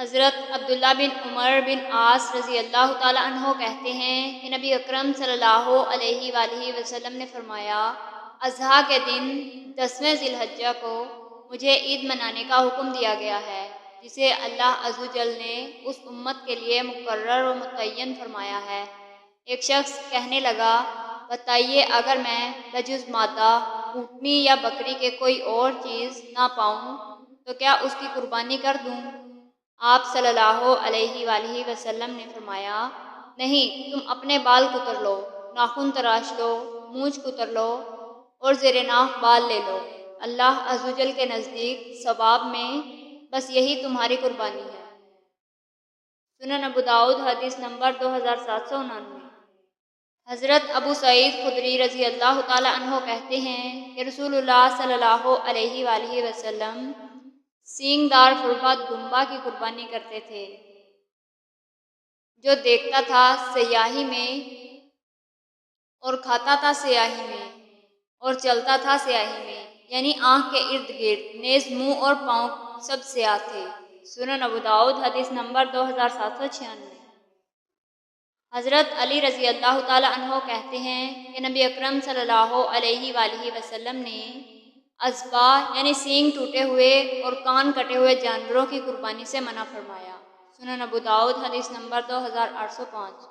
حضرت عبداللہ بن عمر بن عاص رضی اللہ تعالیٰ عنہ کہتے ہیں کہ نبی اکرم صلی اللہ علیہ وآلہ وسلم نے فرمایا، اضحیٰ کے دن 10ویں ذی الحجہ کو مجھے عید منانے کا حکم دیا گیا ہے، جسے اللہ عز و جل نے اس امت کے لیے مقرر و متعین فرمایا ہے۔ ایک شخص کہنے لگا، بتائیے اگر میں بجز مادہ اونٹنی یا بکری کے کوئی اور چیز نہ پاؤں تو کیا اس کی قربانی کر دوں؟ آپ صلی اللہ علیہ وآلہ وسلم نے فرمایا، نہیں، تم اپنے بال کتر لو، ناخن تراش لو، مونچھ کتر لو اور زیر ناف بال لے لو، اللہ عز و جل کے نزدیک ثواب میں بس یہی تمہاری قربانی ہے۔ سنن ابو داؤد حدیث نمبر 2799۔ حضرت ابو سعید خدری رضی اللہ تعالیٰ عنہ کہتے ہیں کہ رسول اللہ صلی اللہ علیہ وآلہ وسلم سینگ دار فربت دمبا کی قربانی کرتے تھے، جو دیکھتا تھا سیاہی میں اور کھاتا تھا سیاہی میں اور چلتا تھا سیاہی میں، یعنی آنکھ کے ارد گرد، نیز منہ اور پاؤں سب سیاہ تھے۔ سنن ابو داؤد حدیث نمبر 2796۔ حضرت علی رضی اللہ تعالیٰ عنہ کہتے ہیں کہ نبی اکرم صلی اللہ علیہ وآلہ وسلم نے اذبح یعنی سینگ ٹوٹے ہوئے اور کان کٹے ہوئے جانوروں کی قربانی سے منع فرمایا۔ سنن ابو داؤد حدیث نمبر 2805۔